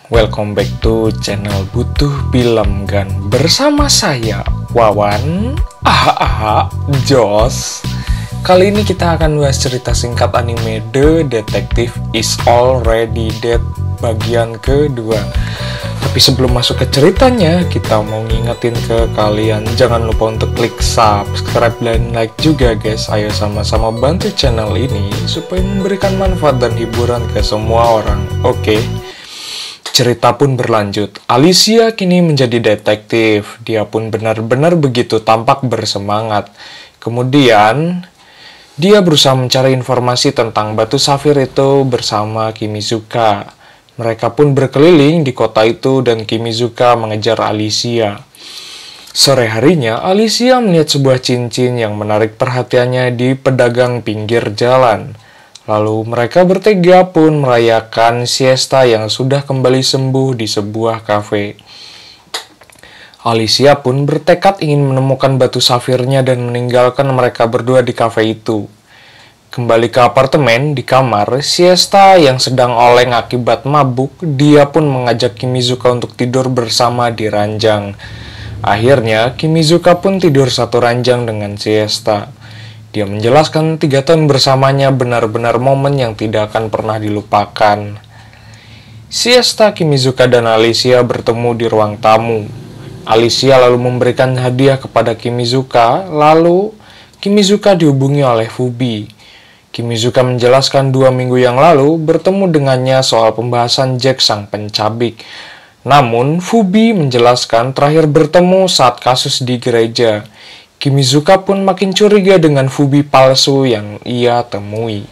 Welcome back to channel Butuh Film Gan. Bersama saya, Wawan. Jos. Kali ini kita akan bahas cerita singkat anime The Detective Is Already Dead bagian kedua. Tapi sebelum masuk ke ceritanya, kita mau ngingetin ke kalian, jangan lupa untuk klik subscribe dan like juga guys. Ayo sama-sama bantu channel ini supaya memberikan manfaat dan hiburan ke semua orang. Oke. Cerita pun berlanjut. Alicia kini menjadi detektif. Dia pun benar-benar begitu tampak bersemangat. Kemudian, dia berusaha mencari informasi tentang batu safir itu bersama Kimizuka. Mereka pun berkeliling di kota itu dan Kimizuka mengejar Alicia. Sore harinya, Alicia melihat sebuah cincin yang menarik perhatiannya di pedagang pinggir jalan. Lalu mereka bertiga pun merayakan siesta yang sudah kembali sembuh di sebuah kafe. Alicia pun bertekad ingin menemukan batu safirnya dan meninggalkan mereka berdua di kafe itu. Kembali ke apartemen, di kamar, siesta yang sedang oleng akibat mabuk, dia pun mengajak Kimizuka untuk tidur bersama di ranjang. Akhirnya, Kimizuka pun tidur satu ranjang dengan siesta. Dia menjelaskan 3 tahun bersamanya benar-benar momen yang tidak akan pernah dilupakan. Siesta, Kimizuka dan Alicia bertemu di ruang tamu. Alicia lalu memberikan hadiah kepada Kimizuka, lalu Kimizuka dihubungi oleh Fubi. Kimizuka menjelaskan 2 minggu yang lalu bertemu dengannya soal pembahasan Jack sang pencabik. Namun, Fubi menjelaskan terakhir bertemu saat kasus di gereja. Kimizuka pun makin curiga dengan Fubi palsu yang ia temui.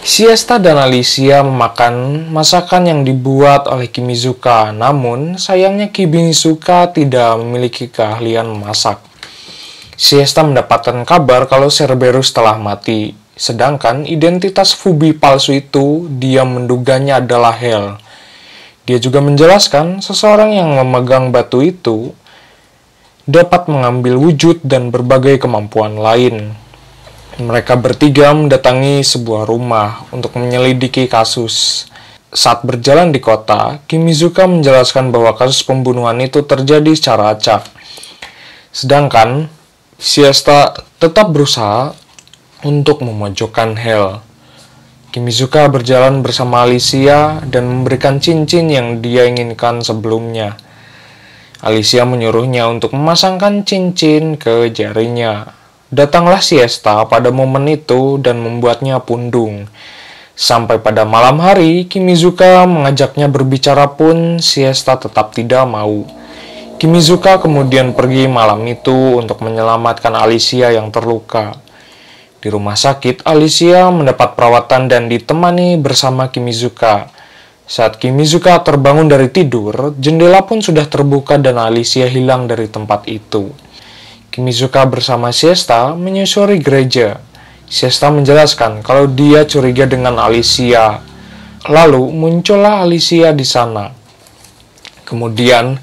Siesta dan Alicia memakan masakan yang dibuat oleh Kimizuka, namun sayangnya Kimizuka tidak memiliki keahlian memasak. Siesta mendapatkan kabar kalau Cerberus telah mati, sedangkan identitas Fubi palsu itu dia menduganya adalah Hel. Dia juga menjelaskan seseorang yang memegang batu itu dapat mengambil wujud dan berbagai kemampuan lain. Mereka bertiga mendatangi sebuah rumah untuk menyelidiki kasus. Saat berjalan di kota, Kimizuka menjelaskan bahwa kasus pembunuhan itu terjadi secara acak. Sedangkan, Siesta tetap berusaha untuk memojokkan Hel. Kimizuka berjalan bersama Alicia dan memberikan cincin yang dia inginkan sebelumnya. Alicia menyuruhnya untuk memasangkan cincin ke jarinya. Datanglah Siesta pada momen itu dan membuatnya pundung. Sampai pada malam hari, Kimizuka mengajaknya berbicara pun Siesta tetap tidak mau. Kimizuka kemudian pergi malam itu untuk menyelamatkan Alicia yang terluka. Di rumah sakit, Alicia mendapat perawatan dan ditemani bersama Kimizuka. Saat Kimizuka terbangun dari tidur, jendela pun sudah terbuka dan Alicia hilang dari tempat itu. Kimizuka bersama Siesta menyusuri gereja. Siesta menjelaskan kalau dia curiga dengan Alicia. Lalu muncullah Alicia di sana. Kemudian,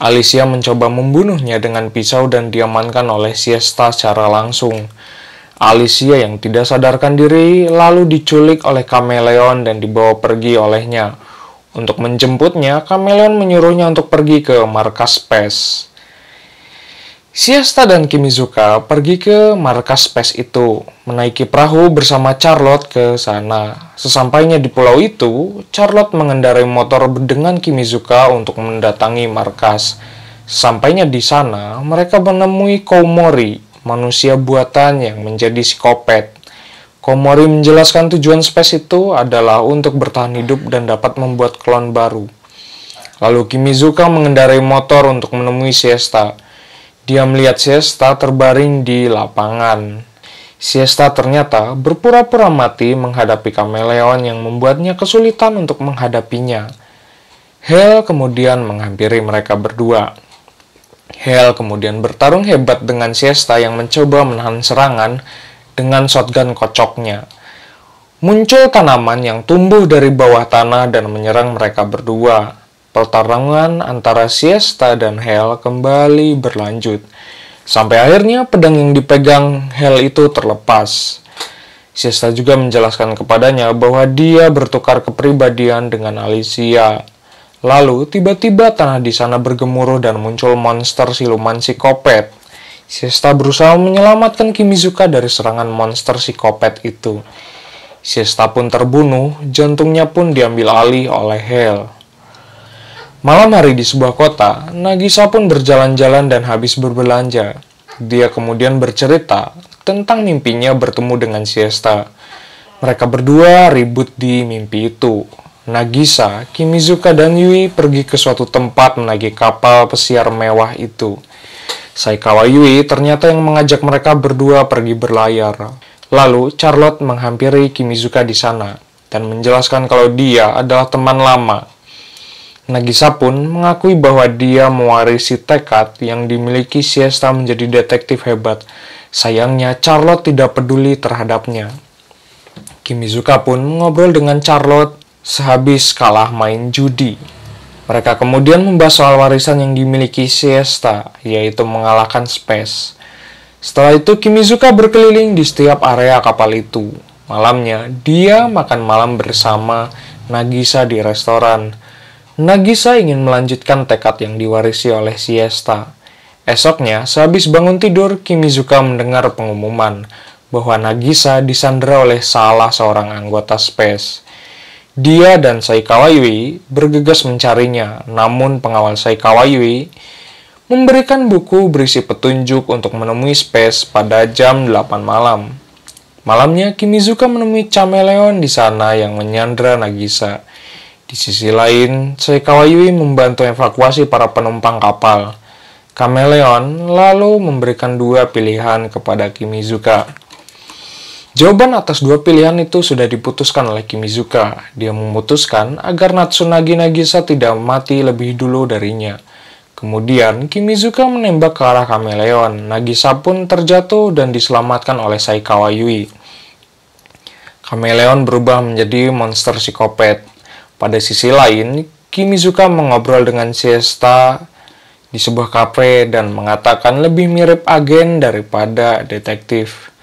Alicia mencoba membunuhnya dengan pisau dan diamankan oleh Siesta secara langsung. Alicia yang tidak sadarkan diri lalu diculik oleh Kameleon dan dibawa pergi olehnya. Untuk menjemputnya, Kameleon menyuruhnya untuk pergi ke markas PES. Siesta dan Kimizuka pergi ke markas PES itu, menaiki perahu bersama Charlotte ke sana. Sesampainya di pulau itu, Charlotte mengendarai motor dengan Kimizuka untuk mendatangi markas. Sampainya di sana, mereka menemui Koumori, manusia buatan yang menjadi psikopat. Koumori menjelaskan tujuan Space itu adalah untuk bertahan hidup dan dapat membuat klon baru. Lalu Kimizuka mengendarai motor untuk menemui Siesta. Dia melihat Siesta terbaring di lapangan. Siesta ternyata berpura-pura mati menghadapi Kameleon yang membuatnya kesulitan untuk menghadapinya. Hel kemudian menghampiri mereka berdua. Hel kemudian bertarung hebat dengan Siesta yang mencoba menahan serangan dengan shotgun kocoknya. Muncul tanaman yang tumbuh dari bawah tanah dan menyerang mereka berdua. Pertarungan antara Siesta dan Hel kembali berlanjut. Sampai akhirnya pedang yang dipegang Hel itu terlepas. Siesta juga menjelaskan kepadanya bahwa dia bertukar kepribadian dengan Alicia. Lalu, tiba-tiba tanah di sana bergemuruh dan muncul monster siluman psikopat. Siesta berusaha menyelamatkan Kimizuka dari serangan monster psikopat itu. Siesta pun terbunuh, jantungnya pun diambil alih oleh Hel. Malam hari di sebuah kota, Nagisa pun berjalan-jalan dan habis berbelanja. Dia kemudian bercerita tentang mimpinya bertemu dengan Siesta. Mereka berdua ribut di mimpi itu. Nagisa, Kimizuka, dan Yui pergi ke suatu tempat menagih kapal pesiar mewah itu. Saikawa Yui ternyata yang mengajak mereka berdua pergi berlayar. Lalu, Charlotte menghampiri Kimizuka di sana dan menjelaskan kalau dia adalah teman lama. Nagisa pun mengakui bahwa dia mewarisi tekad yang dimiliki Siesta menjadi detektif hebat. Sayangnya, Charlotte tidak peduli terhadapnya. Kimizuka pun mengobrol dengan Charlotte sehabis kalah main judi. Mereka kemudian membahas soal warisan yang dimiliki Siesta, yaitu mengalahkan Space. Setelah itu, Kimizuka berkeliling di setiap area kapal itu. Malamnya, dia makan malam bersama Nagisa di restoran. Nagisa ingin melanjutkan tekad yang diwarisi oleh Siesta. Esoknya, sehabis bangun tidur, Kimizuka mendengar pengumuman bahwa Nagisa disandera oleh salah seorang anggota Space. Dia dan Saikawa Yui bergegas mencarinya, namun pengawal Saikawa Yui memberikan buku berisi petunjuk untuk menemui Space pada jam 8 malam. Malamnya, Kimizuka menemui Chameleon di sana yang menyandra Nagisa. Di sisi lain, Saikawa Yui membantu evakuasi para penumpang kapal. Chameleon lalu memberikan dua pilihan kepada Kimizuka. Jawaban atas dua pilihan itu sudah diputuskan oleh Kimizuka. Dia memutuskan agar Natsunagi Nagisa tidak mati lebih dulu darinya. Kemudian, Kimizuka menembak ke arah Chameleon. Nagisa pun terjatuh dan diselamatkan oleh Saikawa Yui. Chameleon berubah menjadi monster psikopat. Pada sisi lain, Kimizuka mengobrol dengan Siesta di sebuah kafe dan mengatakan lebih mirip agen daripada detektif.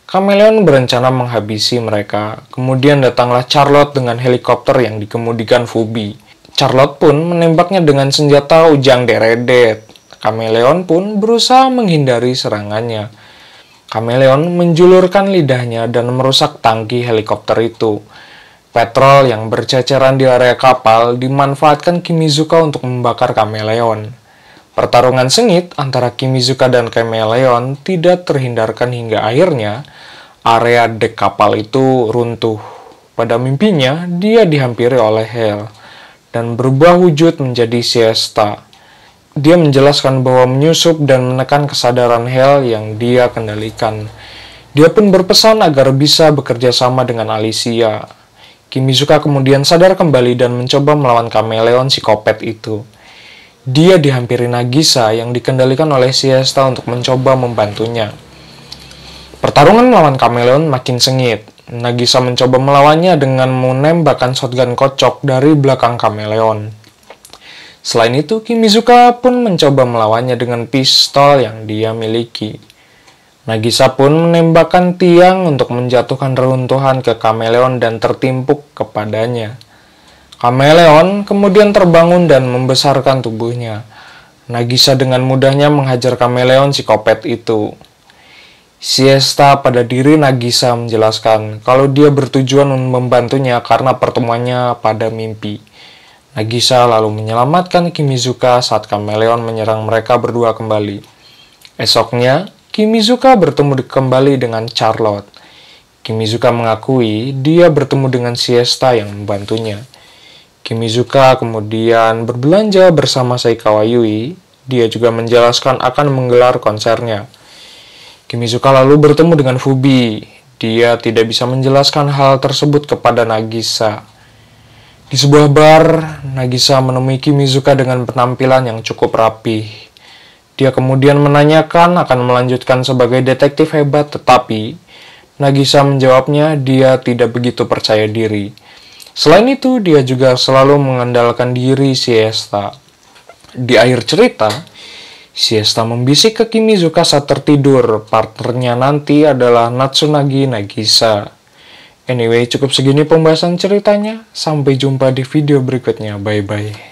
Chameleon berencana menghabisi mereka. Kemudian datanglah Charlotte dengan helikopter yang dikemudikan Fubi. Charlotte pun menembaknya dengan senjata ujang deredet. Chameleon pun berusaha menghindari serangannya. Chameleon menjulurkan lidahnya dan merusak tangki helikopter itu. Petrol yang berceceran di area kapal dimanfaatkan Kimizuka untuk membakar Chameleon. Pertarungan sengit antara Kimizuka dan Chameleon tidak terhindarkan hingga akhirnya area dek kapal itu runtuh. Pada mimpinya, dia dihampiri oleh Hel dan berubah wujud menjadi Siesta. Dia menjelaskan bahwa menyusup dan menekan kesadaran Hel yang dia kendalikan. Dia pun berpesan agar bisa bekerja sama dengan Alicia. Kimizuka kemudian sadar kembali dan mencoba melawan Chameleon psikopat itu. Dia dihampiri Nagisa yang dikendalikan oleh Siesta untuk mencoba membantunya. Pertarungan melawan Chameleon makin sengit. Nagisa mencoba melawannya dengan menembakkan shotgun kocok dari belakang Chameleon. Selain itu, Kimizuka pun mencoba melawannya dengan pistol yang dia miliki. Nagisa pun menembakkan tiang untuk menjatuhkan reruntuhan ke Chameleon dan tertimpuk kepadanya. Chameleon kemudian terbangun dan membesarkan tubuhnya. Nagisa dengan mudahnya menghajar Chameleon psikopat itu. Siesta pada diri Nagisa menjelaskan kalau dia bertujuan membantunya karena pertemuannya pada mimpi. Nagisa lalu menyelamatkan Kimizuka saat Chameleon menyerang mereka berdua kembali. Esoknya, Kimizuka bertemu kembali dengan Charlotte. Kimizuka mengakui dia bertemu dengan Siesta yang membantunya. Kimizuka kemudian berbelanja bersama Saikawa Yui. Dia juga menjelaskan akan menggelar konsernya. Kimizuka lalu bertemu dengan Fubi. Dia tidak bisa menjelaskan hal tersebut kepada Nagisa. Di sebuah bar, Nagisa menemui Kimizuka dengan penampilan yang cukup rapih. Dia kemudian menanyakan akan melanjutkan sebagai detektif hebat, tetapi Nagisa menjawabnya dia tidak begitu percaya diri. Selain itu, dia juga selalu mengandalkan diri Siesta. Di akhir cerita, Siesta membisik ke Kimizuka saat tertidur. Partnernya nanti adalah Natsunagi Nagisa. Anyway, cukup segini pembahasan ceritanya. Sampai jumpa di video berikutnya. Bye-bye.